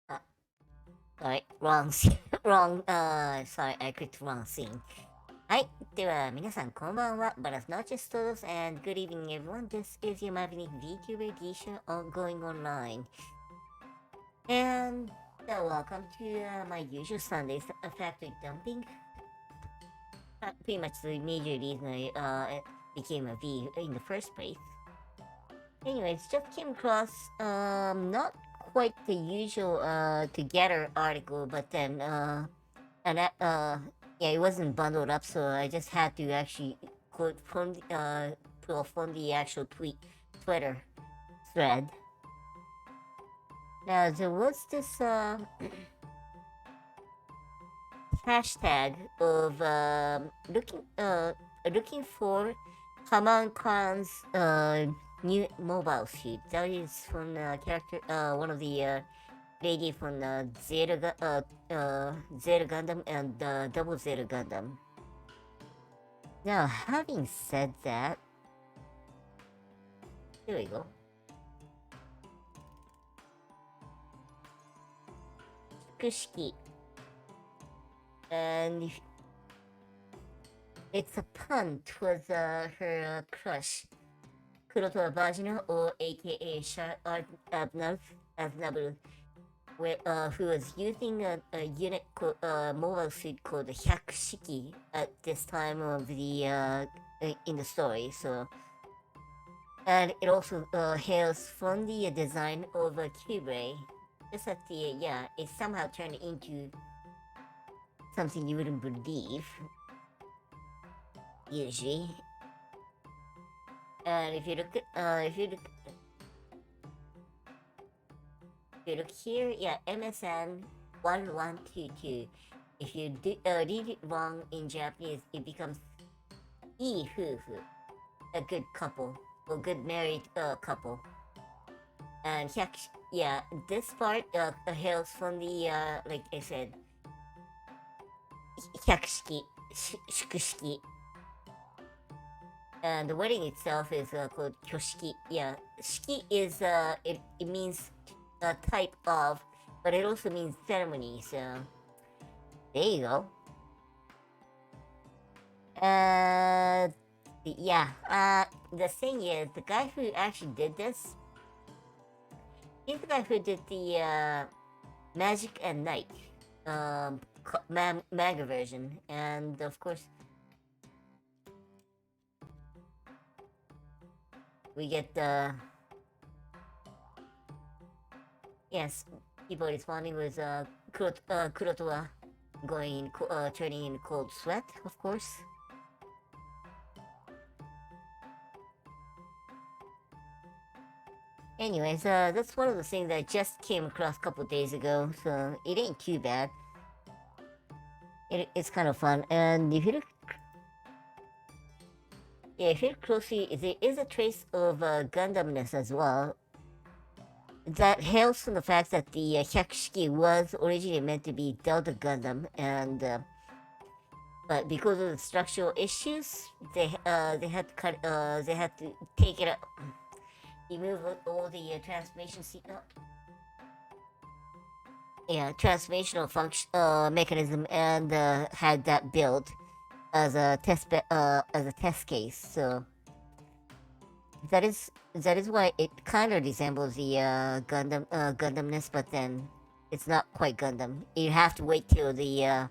Uh, sorry, wrong, wrong, sorry, I clicked wrong scene. はい。では、皆さんこんばんは。Buenas noches todos and good evening everyone. This is your Maverick VTuber Gisha on going online. And welcome to my usual Sundays factory dumping. Pretty much the major reason I became a V in the first place. Anyways, just came across not quite the usual together article, but then and yeah, it wasn't bundled up, so I just had to actually quote from pull from the actual Twitter thread. Now there was this hashtag of looking for Haman Khan's new mobile suit. That is from the character one of the lady from Zeta Gundam and Double Zeta Gundam. Now, having said that, here we go. Kushiki. And it's a pun towards her crush, Kuroto Vagina, or aka Shah Aznabu, who was using a unit mobile suit called the Hyakushiki at this time of the in the story. So, and it also hails from the design of Kyubey. Just at the yeah, it somehow turned into something you wouldn't believe. Usually, and if you look here, yeah, MSN 1122. If you read it wrong in Japanese, it becomes Ifufu, a good couple, or good married couple. And yeah, this part hails from the like I said, Hyakushiki, Shukushiki. And the wedding itself is called Kyoshiki. Yeah, shiki is it means a type of, but it also means ceremony. So there you go. Yeah. The thing is, the guy who actually did this, he's the guy who did the Magic and Night manga version, and of course, we get the yes, people responding with Kurotoa going turning in cold sweat, of course. Anyways, that's one of the things that I just came across a couple days ago, so it ain't too bad. It's kind of fun, and if you look, yeah, if you look closely, there is a trace of Gundamness as well. That hails from the fact that the Hyakushiki was originally meant to be Delta Gundam, and but because of the structural issues, they had to cut they had to take it out, remove all the transformation yeah, transformational function mechanism, and had that built as a test case. So that is why it kind of resembles the Gundamness, but then it's not quite Gundam. You have to wait till the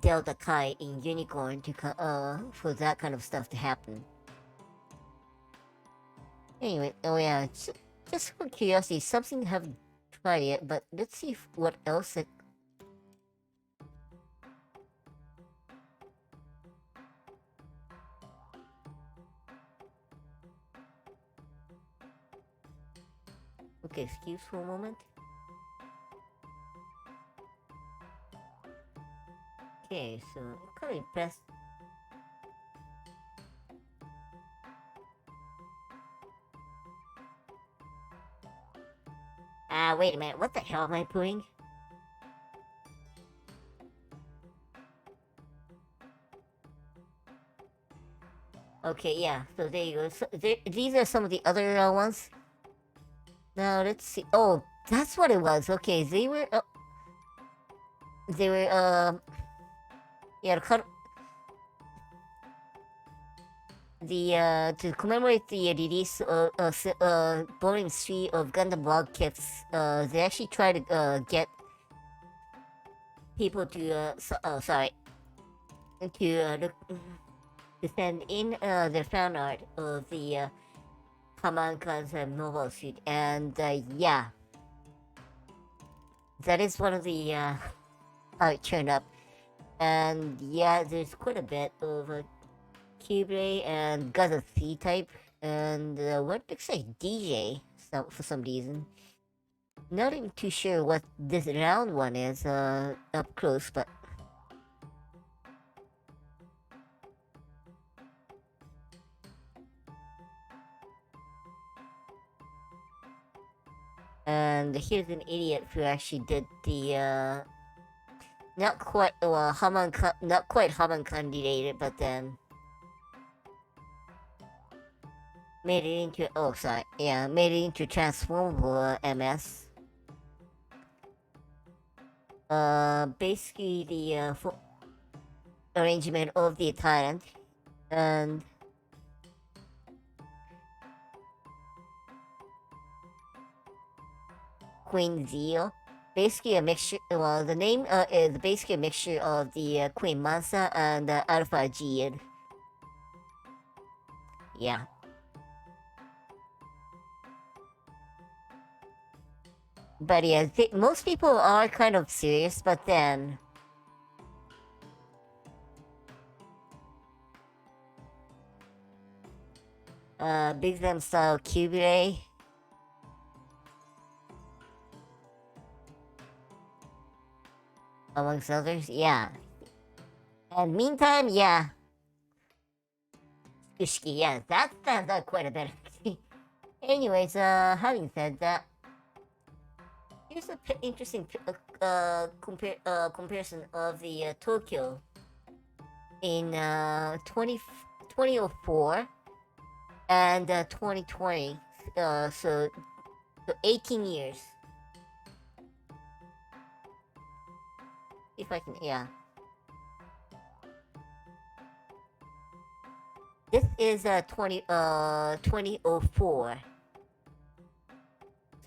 Delta Chi in Unicorn to for that kind of stuff to happen. Anyway, oh yeah, just for curiosity, something I haven't tried yet, but let's see what else it. Okay, excuse for a moment. Okay, so I'm kind of impressed. Wait a minute, what the hell am I doing? Okay, yeah, so there you go. So these are some of the other ones. Now, let's see. Oh, that's what it was. Okay, they were, yeah, to commemorate the release of Volume 3 of Gundam Log Kits, they actually try to get people to sorry, to to send in their fan art of the Hamankan's mobile suit, and yeah, that is one of the how it turned up, and yeah, there's quite a bit of Kybre and Gaza C type, and what looks like DJ for some reason. Not even too sure what this round one is up close, but and here's an idiot who actually did the not quite well not quite Haman candidated, but then made it into made it into transformable MS. Basically the arrangement of the tyrant and Queen Zeo. Basically a mixture. Well, the name is basically a mixture of the Queen Mansa and Alpha Geode. Yeah. But yeah, most people are kind of serious, but then Big Them style Cubile. Amongst others, yeah. And meantime, yeah. Ushiki, yeah, that stands out quite a bit. Anyways, having said that, here's an interesting comparison of the Tokyo in 2004 and 2020. So 18 years. If I can, yeah. This is 2004.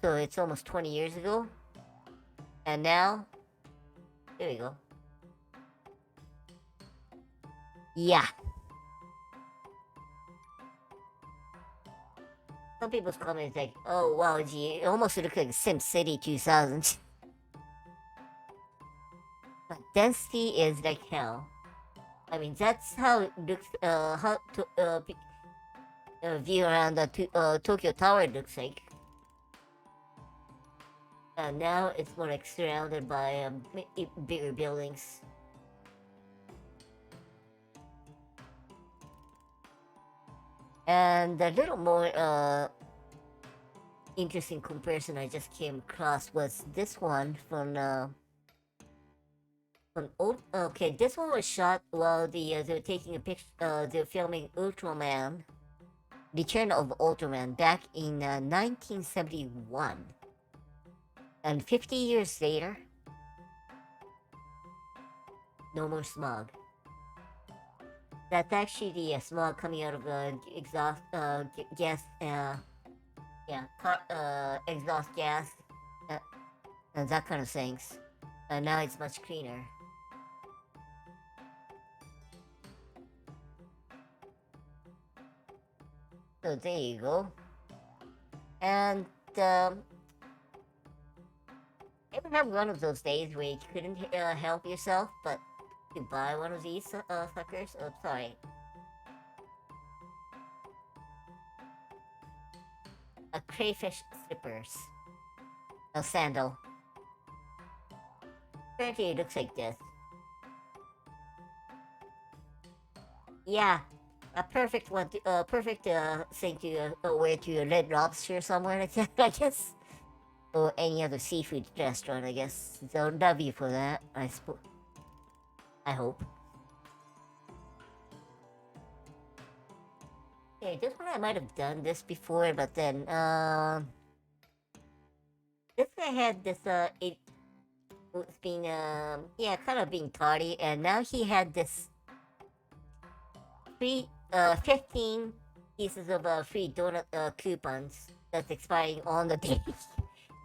So it's almost 20 years ago. And now, there we go. Yeah. Some people's comments like, oh wow, gee, it almost looks like SimCity 2000. But density is like hell. I mean, that's how it looks, how to, view around the Tokyo Tower looks like. Now it's more like surrounded by bigger buildings. And a little more interesting comparison I just came across was this one from okay, this one was shot while they were taking a picture. They were filming Ultraman, Return of Ultraman, back in 1971. And 50 years later, no more smog. That's actually the smog coming out of the exhaust gas. Exhaust gas, and that kind of things. And now it's much cleaner. So there you go. And um, ever have one of those days where you couldn't help yourself, but to buy one of these suckers? Oh, sorry, a crayfish slippers, a sandal. Apparently, it looks like this. Yeah, a perfect one, perfect thing to wear to your Red Lobster somewhere like that, I guess, or any other seafood restaurant, I guess. So W for that, I suppose. I hope. Okay, this one I might have done this before, but then this guy had this it was being yeah, kind of being tardy, and now he had this free 15 pieces of free donut coupons that's expiring on the day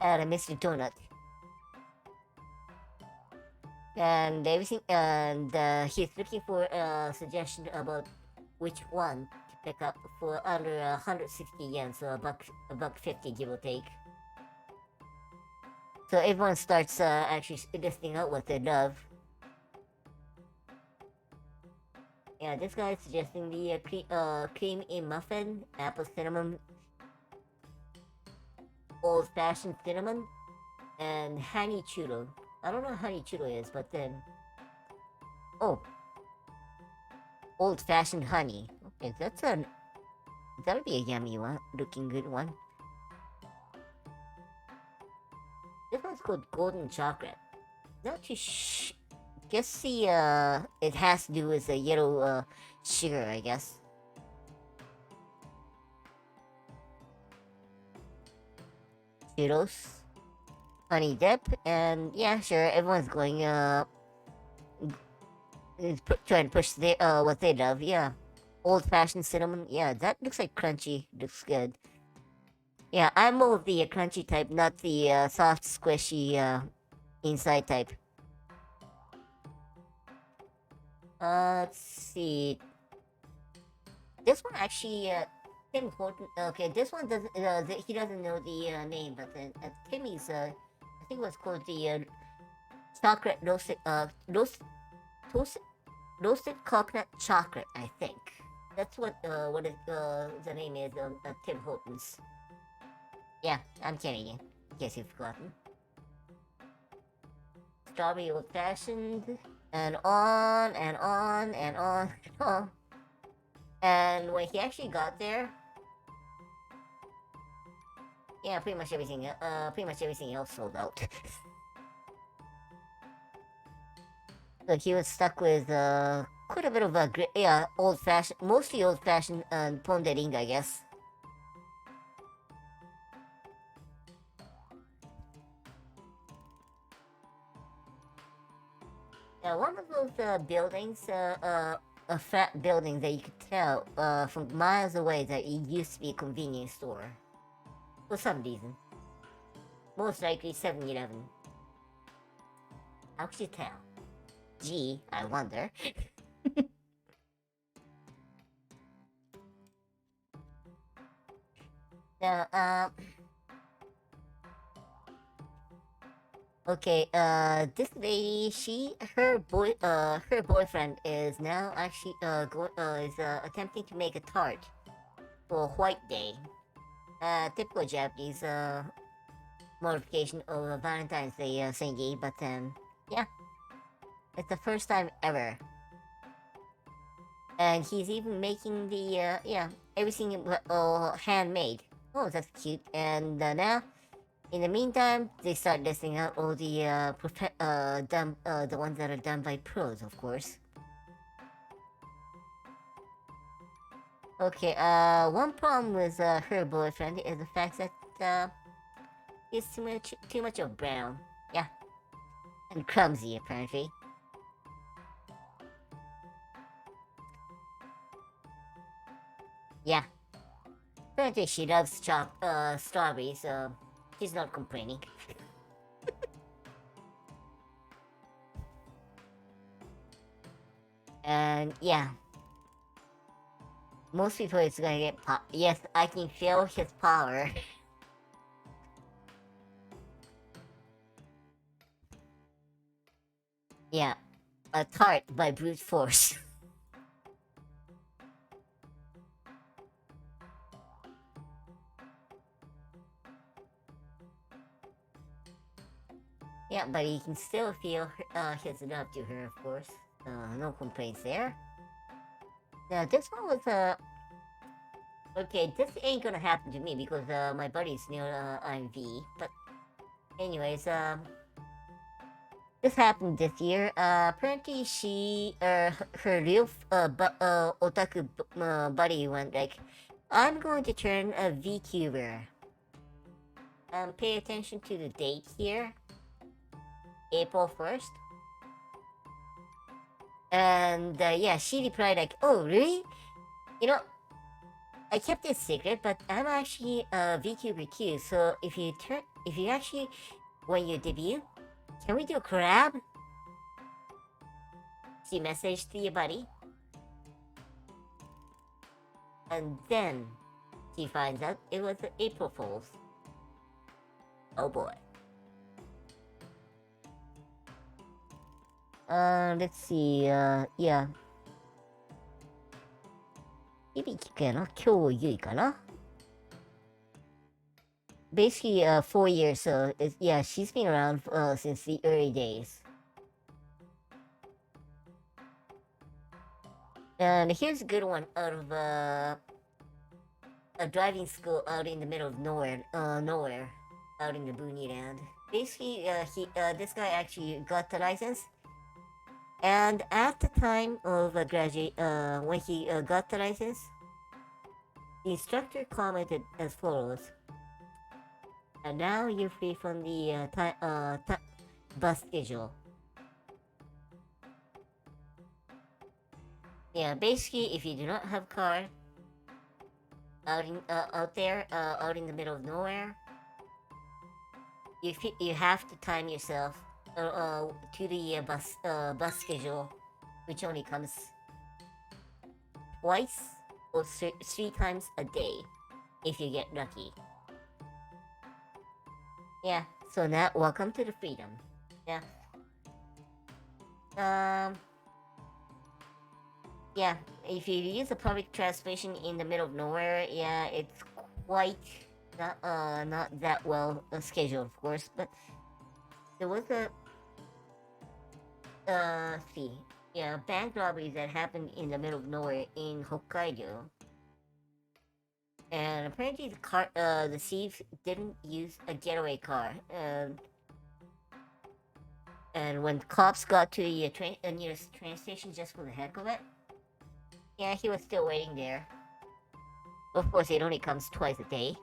at a Mr. Donut. And everything, and he's looking for a suggestion about which one to pick up for under 160 yen, so a buck 50, give or take. So everyone starts actually listing out what they love. Yeah, this guy is suggesting the cream in muffin, apple cinnamon, old fashioned cinnamon, and honey churro. I don't know what honey churro is, but then oh, old fashioned honey. Okay, that'll be a yummy one, looking good one. This one's called golden chocolate. Not too guess the it has to do with the yellow sugar, I guess. Churros, honey dip, and yeah, sure, everyone's going trying to push what they love. Yeah, old fashioned cinnamon. Yeah, that looks like crunchy. Looks good. Yeah, I'm more of the crunchy type, not the soft, squishy inside type. Let's see. This one actually, Tim Horton. Okay, this one doesn't. He doesn't know the name, but then Timmy's. I think it was called the chocolate roasted. Toasted, roasted coconut chocolate. I think that's the name is. Tim Hortons. Yeah, I'm Canadian. In case you've forgotten. Strawberry old fashioned, and on and on and on and on. And when he actually got there, yeah, pretty much everything else sold out. So he was stuck with quite a bit of yeah, old fashioned, mostly old fashioned pondering, I guess. Yeah, one of those buildings, a fat building that you could tell from miles away that it used to be a convenience store. For some reason. Most likely 7-Eleven. How could you tell? Gee, I wonder. Now, okay, this lady, her boyfriend is now actually, attempting to make a tart for White Day. Typical Japanese, modification of a Valentine's Day, thingy, but, yeah, it's the first time ever. And he's even making the, yeah, everything, handmade. Oh, that's cute. And, now, in the meantime, they start listing out all the the ones that are done by pros, of course. Okay, one problem with her boyfriend is the fact that he's too much of brown. Yeah, and clumsy apparently. Yeah, apparently she loves strawberries, so she's not complaining. And yeah, most people it's gonna get pop. Yes, I can feel his power. Yeah, a tart by brute force. Yeah, but you can still feel his love to her, of course. No complaints there. Now this one was okay. This ain't gonna happen to me because my buddy's near IMV. But anyways, this happened this year. Apparently her real otaku buddy went like, I'm going to turn a VTuber. Pay attention to the date here. April 1st. And yeah, she replied like, oh really? You know, I kept it secret, but I'm actually a VTuber too. So if you actually, when you debut, can we do a collab? She messaged to your buddy. And then she finds out it was April Fool's. Oh boy. Let's see, yeah. 響きかな今日ゆいかな Basically, 4 years, so yeah, she's been around since the early days. And here's a good one out of a driving school out in the middle of nowhere, out in the Booney Land. Basically, this guy actually got the license, and at the time of when he got the license, the instructor commented as follows: "And now you're free from the bus schedule." Yeah, basically, if you do not have a car out in the middle of nowhere, you have to time yourself to the bus schedule, which only comes twice or three times a day, if you get lucky. Yeah. So now, welcome to the freedom. Yeah. Yeah, if you use a public transportation in the middle of nowhere, yeah, it's quite not that well scheduled, of course. But there was a see, yeah, bank robberies that happened in the middle of nowhere in Hokkaido, and apparently the thief didn't use a getaway car, and when cops got to the nearest train station just for the heck of it. Yeah, he was still waiting there. Of course, it only comes twice a day.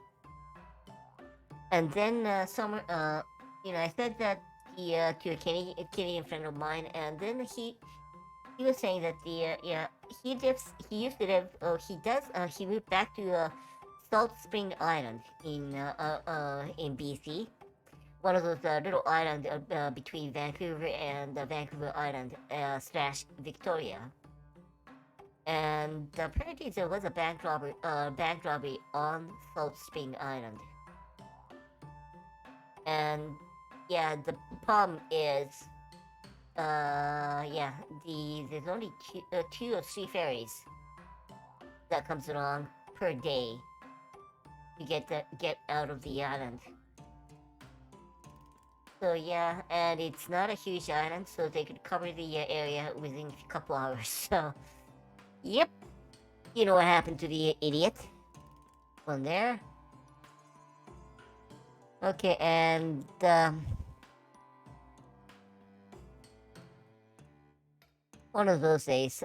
And then I said that to a Canadian friend of mine, and then he was saying that he moved back to Salt Spring Island in BC, one of those little islands between Vancouver and Vancouver Island slash Victoria. And apparently there was a bank robbery on Salt Spring Island. And yeah, the problem is, there's only two or three ferries that comes along per day to get out of the island. So yeah, and it's not a huge island, so they could cover the area within a couple hours. So. Yep. You know what happened to the idiot? One there. Okay, and one of those days,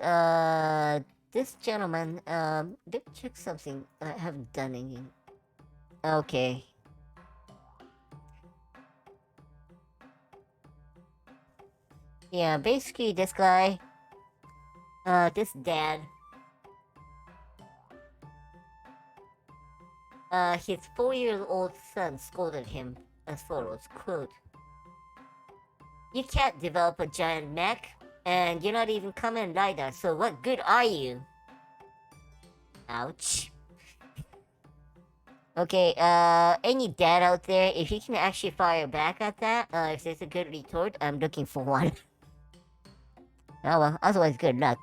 this gentleman, let me check something. I haven't done anything. Okay. Yeah, basically this guy, this dad, his 4-year-old son scolded him as follows, quote, "You can't develop a giant mech, and you're not even Kamen Rider, so what good are you?" Ouch. Okay, any dad out there, if you can actually fire back at that, if there's a good retort, I'm looking for one. Oh well, otherwise good luck.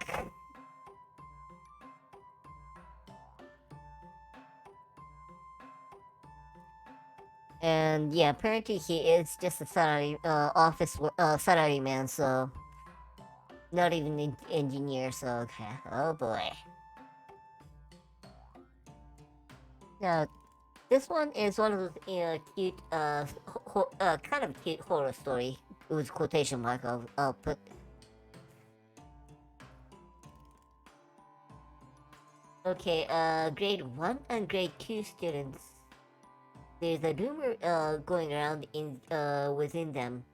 And yeah, apparently he is just a salary man, so not even an engineer. So okay, oh boy. Now this one is one of those cute, kind of cute horror story. It was quotation mark. I'll put. Okay, grade 1 and grade 2 students. There's a rumor going around within them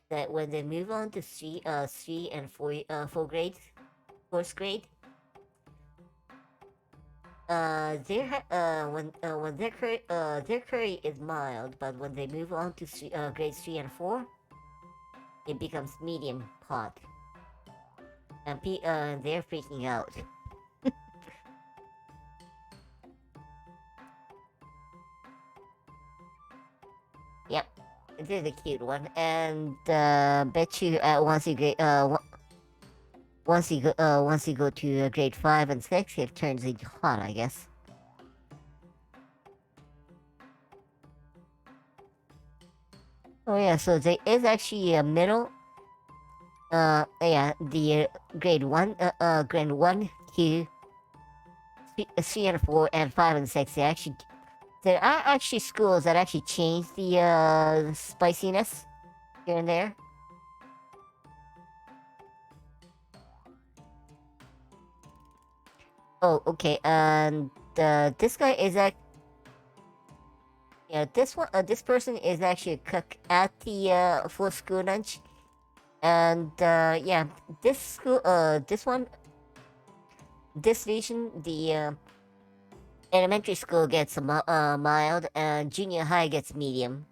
that when they move on to 3 and 4 grades, fourth grade, when their curry is mild, but when they move on to grades 3 and 4, it becomes medium hot, and they're freaking out. Yep, this is a cute one, and bet you once you go to grade 5 and 6, it turns into hot, I guess. Oh yeah, so there is actually a middle. Yeah, the grade 1, 2, 3 and 4, and 5 and 6. There are actually schools that actually change the spiciness here and there. Oh, okay. And this guy is yeah, this person is actually a cook at the for school lunch, and yeah, this region, the elementary school gets mild, and junior high gets medium.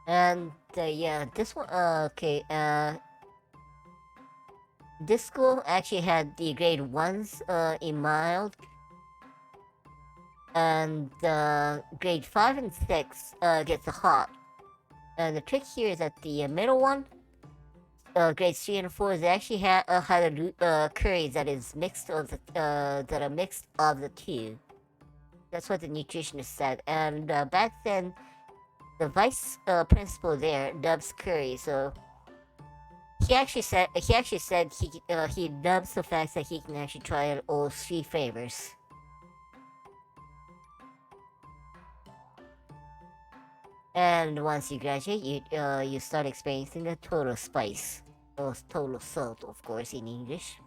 And yeah, this one, okay, this school actually had the grade 1s in mild, and grade 5 and 6 gets a hot. And the trick here is that the middle one, grades 3 and 4, they actually had a curry that is mixed of the that are mixed of the two. That's what the nutritionist said. And back then, the vice principal there dubs curry, so he actually said he loves the fact that he can actually try out all 3 flavors. And once you graduate, you start experiencing the total spice, or total salt, of course, in English.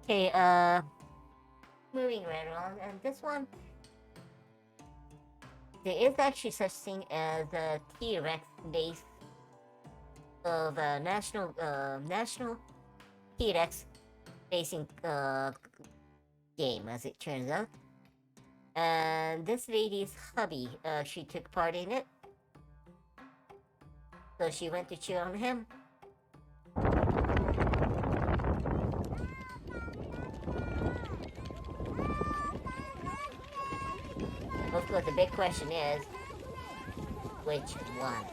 Okay, moving right along, and this one, there is actually such thing as a T-Rex base of national T-Rex racing game, as it turns out. And this lady's hubby, she took part in it. So she went to cheer on him. Of course, the big question is, which one?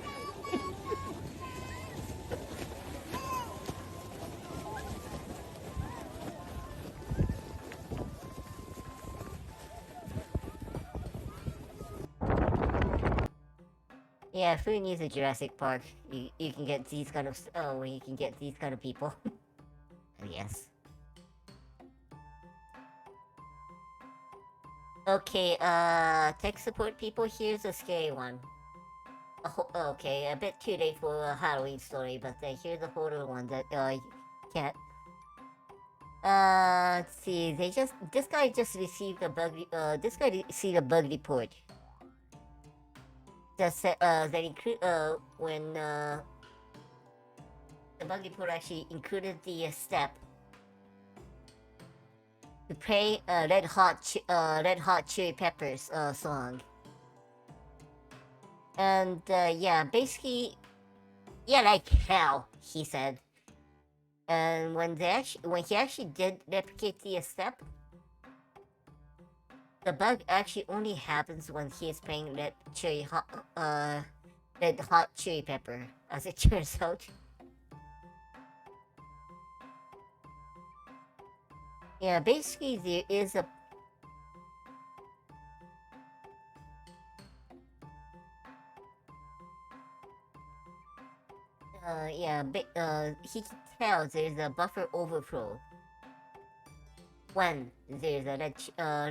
Yeah, who needs a Jurassic Park? You can get these kind of you can get these kind of people. Yes. Okay, tech support people, here's a scary one. Okay, a bit too late for a Halloween story, but here's a horror one that you can't. Let's see. This guy just received a bug. This guy received a bug report. That include when the bug report actually included the step to play Red Hot Chili Peppers song. And yeah, basically, yeah, like hell, he said. And when he actually did replicate the step, the bug actually only happens when he is playing Red Hot Chili Pepper, as it turns out. Yeah, basically there is a he can tell there's a buffer overflow when there's a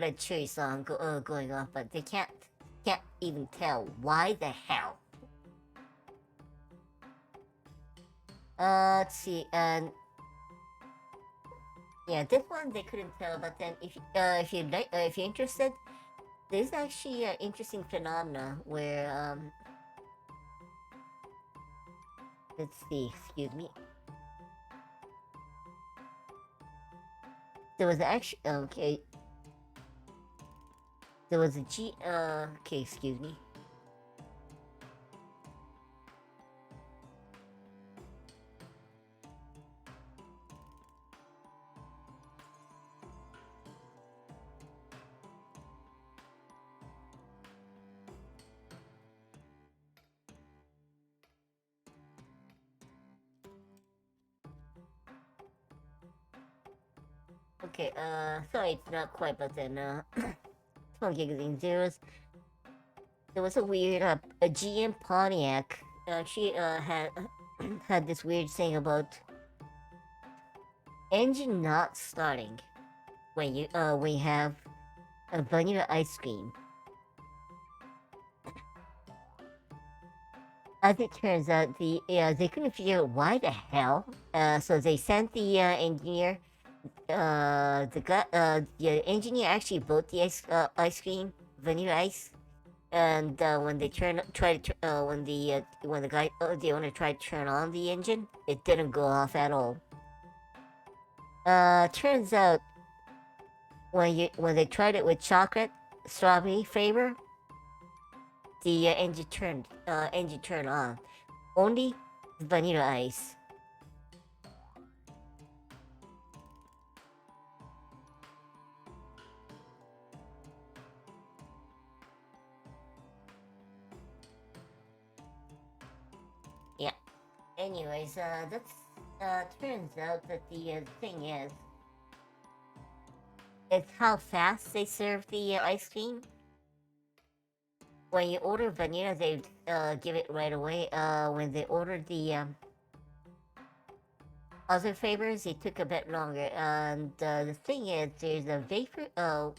Red Cherry song going off, but they can't even tell why the hell. Let's see, and yeah, this one they couldn't tell, but then if you're interested, there's actually an interesting phenomena where let's see, excuse me. There was actually okay. There was a okay, excuse me. Okay, sorry it's not quite, but then small gigs and zeros. There was a weird a GM Pontiac. She had had this weird thing about engine not starting when you have a vanilla ice cream. As it turns out, they couldn't figure out why the hell. So they sent the engineer. The engineer actually built the ice cream, vanilla ice. And when they the owner tried to turn on the engine, it didn't go off at all. Turns out when they tried it with chocolate strawberry flavor, the engine turned on. Only vanilla ice. Yeah. Anyways, that's turns out that the thing is, it's how fast they serve the ice cream. When you order vanilla, they give it right away. When they ordered the other flavors, it took a bit longer. And the thing is, there's a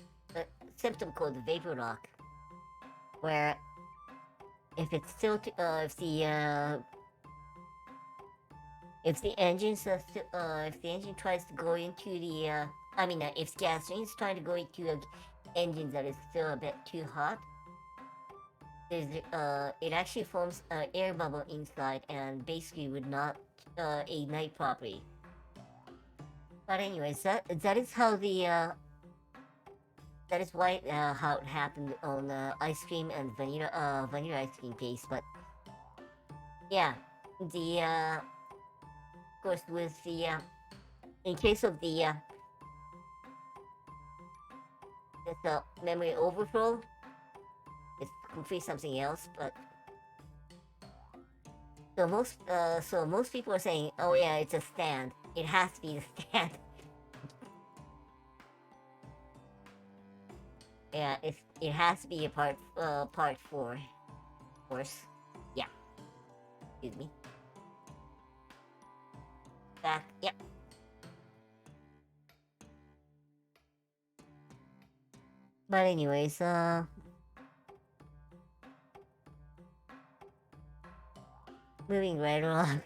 symptom called vapor lock, where if it's still if the if the engine tries to go into the if gasoline is trying to go into an engine that is still a bit too hot, it actually forms an air bubble inside and basically would not ignite properly. But anyways, that is how that is why how it happened on ice cream and vanilla ice cream case. But yeah, the of course with the in case of the memory overflow, it's completely something else. But so most people are saying, oh yeah, it's a stand. It has to be the stand. Yeah, it has to be a part 4, of course. Yeah, excuse me. Back, yeah. But anyways, moving right along.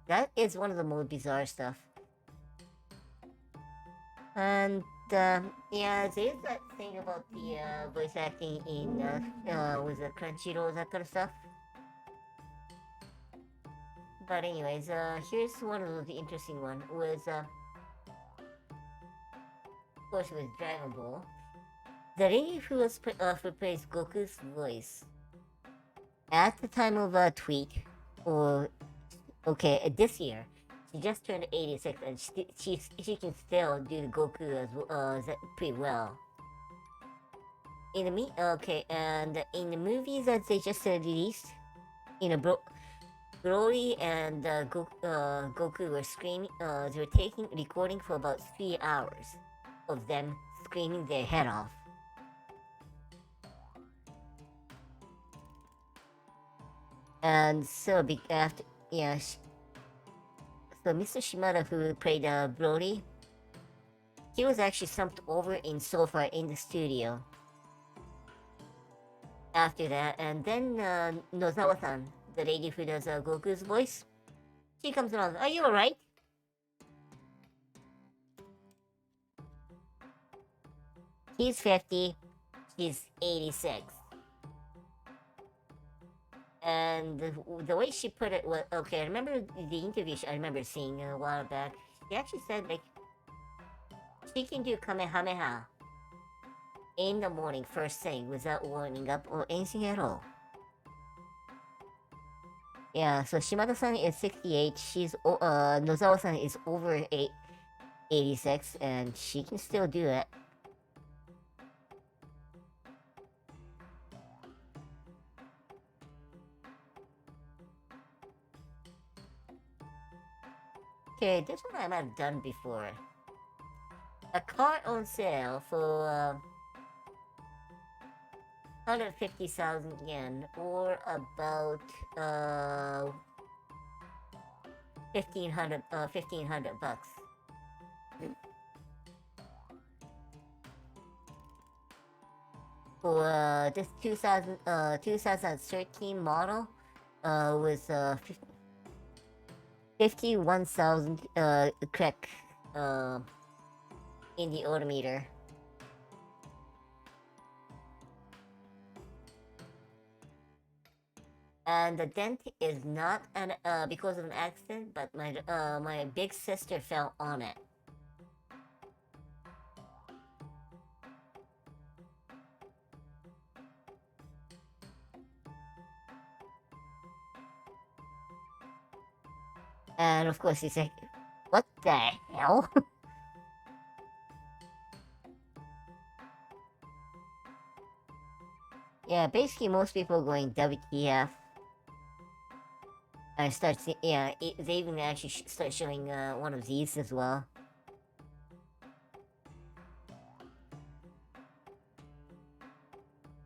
That is one of the more bizarre stuff. And yeah, there's that thing about the voice acting in with the Crunchyroll, that kind of stuff. But anyways, here's one of the interesting one was course, with Dragon Ball. The lady who plays Goku's voice at the time of a tweet, or okay, this year, she just turned 86, and she can still do the Goku pretty well. In the okay, and in the movies that they just released, you know, Broly and Goku were screaming. They were recording for about 3 hours of them screaming their head off. And so after, yeah, so Mr. Shimada, who played Broly, he was actually slumped over in sofa in the studio. After that, and then Nozawa-san, the lady who does Goku's voice, she comes along. Are you alright? He's 50, she's 86. And the way she put it was, okay, I remember the interview I remember seeing a while back. She actually said, like, she can do Kamehameha in the morning first thing without warming up or anything at all. Yeah, so Shimada-san is 68, Nozawa-san is over 86, and she can still do it. Okay, this one I might have done before. A car on sale for 150,000 yen, or about 1,500 bucks. For this 2013 model, with 51,000 crack in the odometer. And the dent is not because of an accident, but my big sister fell on it. And of course, he's like, "What the hell?" Yeah, basically most people going WTF. I start seeing, yeah, they even actually start showing one of these as well.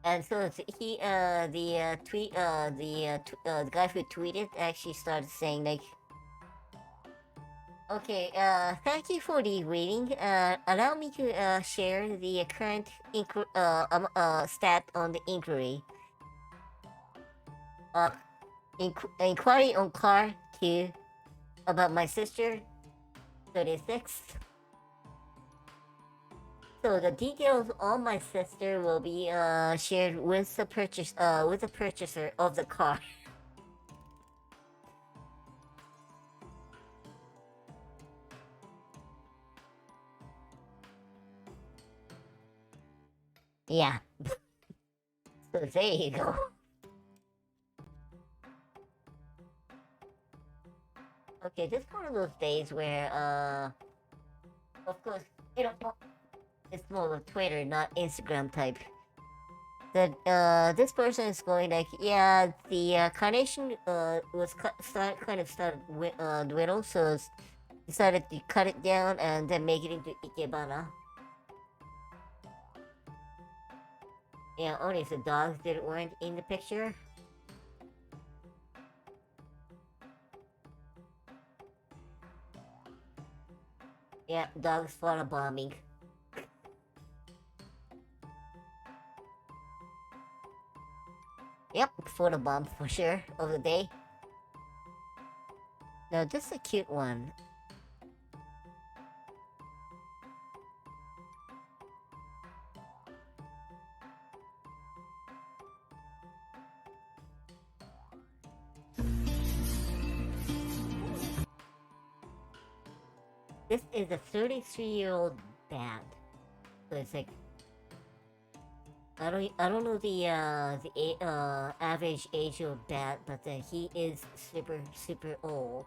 And so the guy who tweeted actually started saying, like, okay, thank you for the reading. Allow me to share the current stat on the inquiry. Inquiry on car 2 about my sister, 36. So the details on my sister will be shared with the purchaser of the car. Yeah. So there you go. Okay, this is one of those days where, of course, you know, it's more of Twitter, not Instagram type. That this person is going like, yeah, the carnation was started dwindle, so decided to cut it down and then make it into ikebana. Yeah, only if the dogs weren't in the picture. Yeah, dogs bombing. Yep, bomb for sure of the day. Now this is a cute one. This is a 33-year-old dad it's like I don't know the average age of Bat, but he is super old.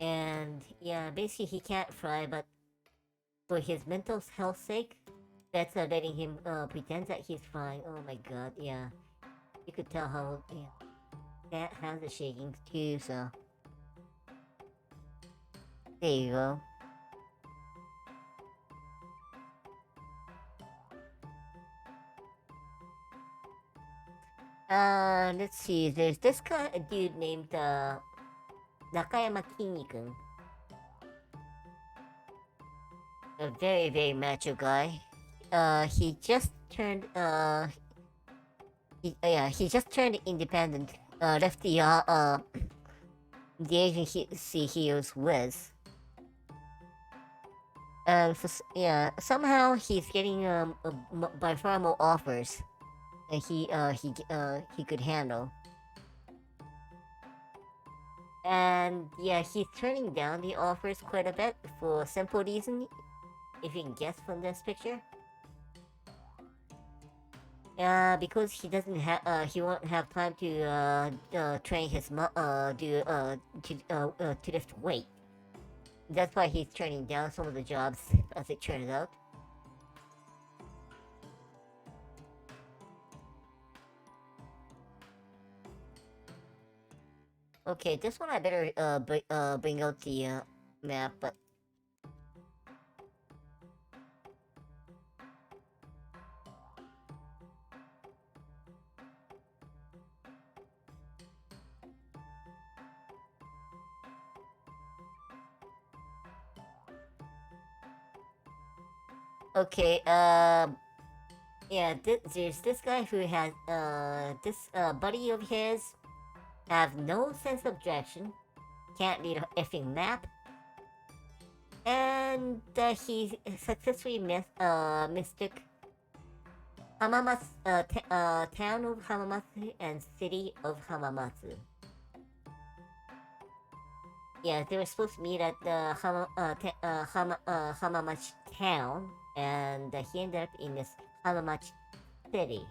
And yeah, basically he can't fly, but for his mental health sake, that's letting him pretend that he's fine. Oh my god, yeah. You could tell how yeah, that has a shaking too, so there you go. Let's see. There's this guy, a dude named Nakayama Kinniku'n, a very macho guy. He just turned he just turned independent. Left the agency he was with. And yeah, somehow he's getting by far more offers than he could handle. And yeah, he's turning down the offers quite a bit for a simple reason, if you can guess from this picture. Because he won't have time to train his to lift weight. That's why he's turning down some of the jobs, as it turns out. Okay, this one I better bring out the map, but okay, yeah, there's this guy who has, this, buddy of his, have no sense of direction, can't read a effing map, and, he successfully mistook town of Hamamatsu and city of Hamamatsu. Yeah, they were supposed to meet at the Hamamatsu town, and he ended up in this Hamamatsu city.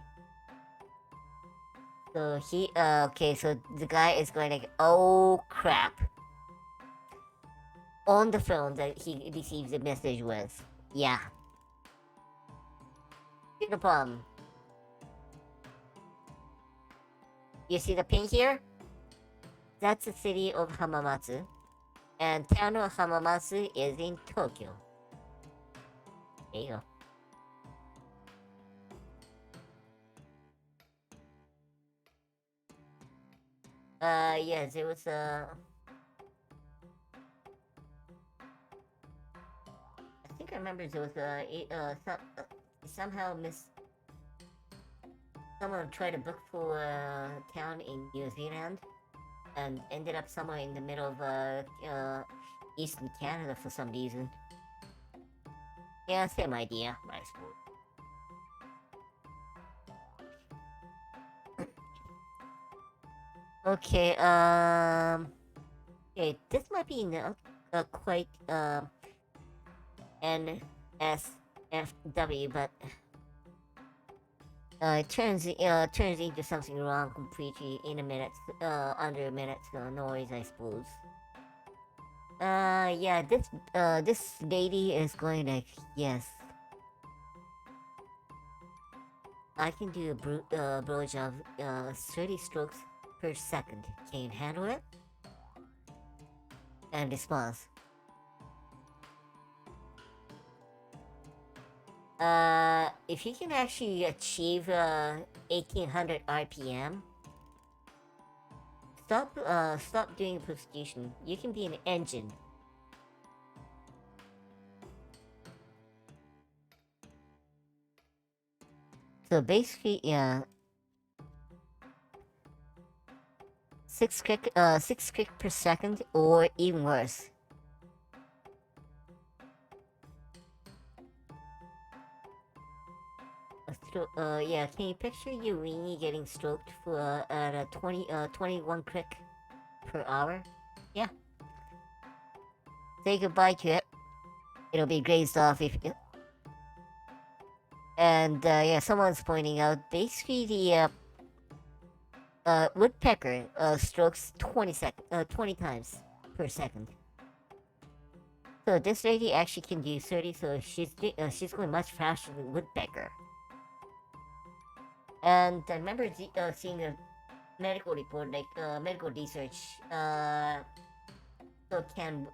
So okay, so the guy is going like, oh crap. On the phone that he receives a message with. Yeah. Here's the problem. You see the pin here? That's the city of Hamamatsu. And town of Hamamatsu is in Tokyo. There you go. Yes, it was, I think I remember there was, somehow someone tried to book for a town in New Zealand and ended up somewhere in the middle of, Eastern Canada for some reason. Yeah, same idea, I suppose. Okay, okay, this might be quite, NSFW, but, it turns into something wrong completely in a minute, under a minute, so no worries, I suppose. Yeah, this lady is going like, yes. I can do a blowjob, 30 strokes per second. Can you handle it? And response. If you can actually achieve, 1800 RPM, stop doing prostitution. You can be an engine. So basically, yeah. 6 click per second, or even worse. Yeah, can you picture your weenie getting stroked for, at a 21 click per hour? Yeah. Say goodbye to it. It'll be grazed off if And yeah, someone's pointing out basically the woodpecker strokes 20 times per second. So this lady actually can do 30, so she's going much faster than woodpecker. And I remember seeing a medical report, like medical research. So can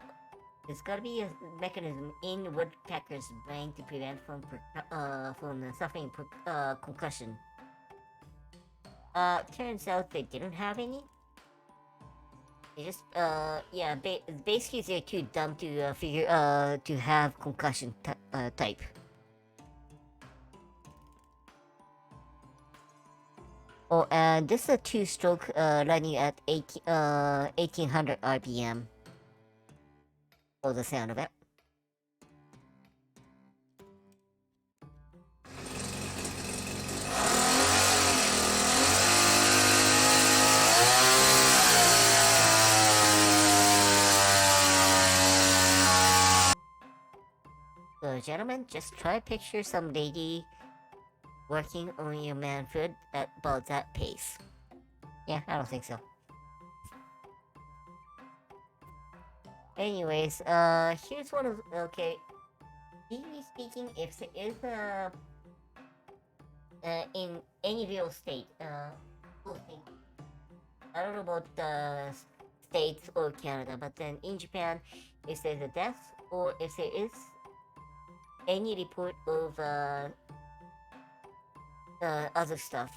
there's gotta be a mechanism in woodpecker's brain to prevent from suffering concussion. Turns out they didn't have any. They just yeah, basically they're too dumb to figure to have concussion type. Oh, and this is a two-stroke running at 1800 RPM. Oh, the sound of it. So, gentlemen, just try to picture some lady working on your man food at about that pace. Yeah, I don't think so. Anyways, here's one of okay. Legally speaking, if there is in any real estate, posting, I don't know about the states or Canada, but then in Japan, if there's a death or if there is any report of other stuff,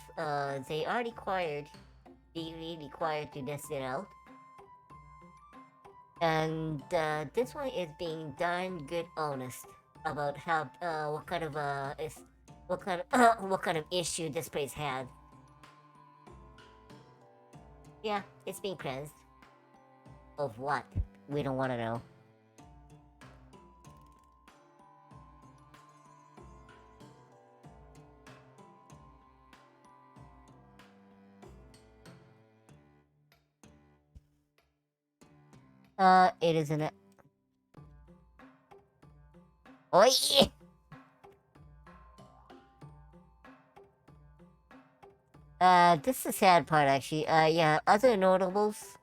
they are legally required to list it out. And this one is being darn good honest about how what kind of what kind of issue this place had. Yeah, it's being cleansed. Of what? We don't want to know. It isn't it. Oh yeah! This is the sad part actually. Yeah, other notables.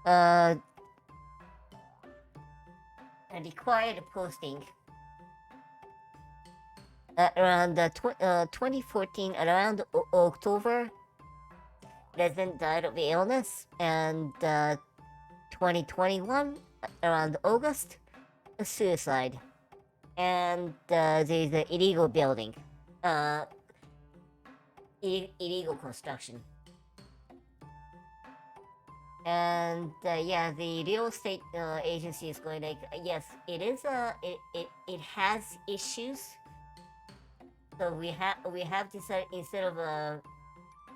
Uh, required posting. Around 2014, around October, resident died of the illness, and 2021, around August, a suicide. And there's an illegal building. Illegal construction. And yeah, the real estate agency is going like, yes, it is it has issues. So we have decided, instead of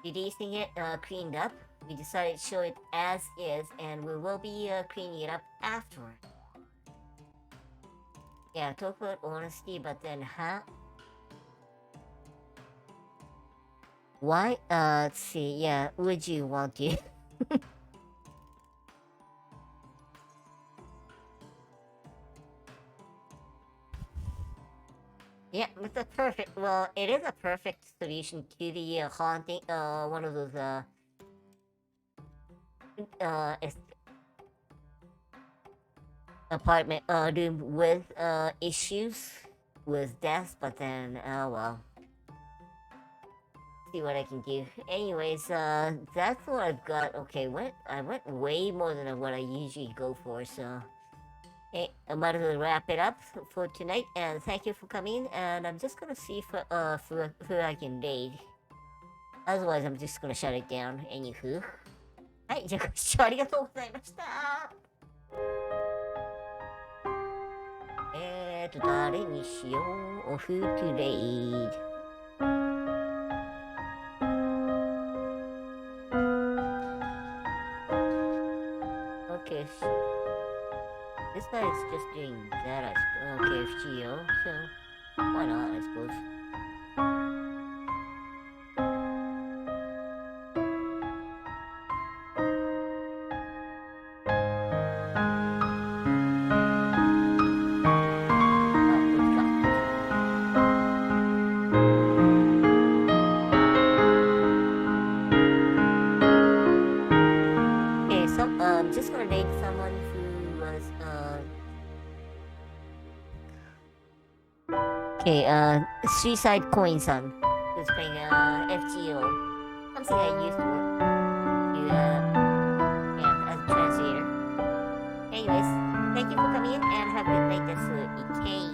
releasing it cleaned up, we decided to show it as is, and we will be cleaning it up afterward. Yeah, talk about honesty, but then why? Let's see. Yeah, would you want to? Yeah, it's a perfect. Well, it is a perfect solution to the haunting. One of those es- apartment room with issues with death. But then, oh well. See what I can do. Anyways, that's what I've got. Okay, I went way more than what I usually go for. So, hey, I might as well wrap it up for tonight. And thank you for coming. And I'm just gonna see who I can raid. Otherwise, I'm just gonna shut it down. Anywho. はい、じゃあご視聴ありがとうございました。誰にしよう。オフトゥレイド。Okay, this guy is just doing that, I suppose. Okay, FGO, so why not, I suppose. Ah, which got Okay, Suicide Coin-san, who's playing FGO. Something I used to work, yeah, as a translator. Anyways, thank you for coming in and have a good night. That's Ikei.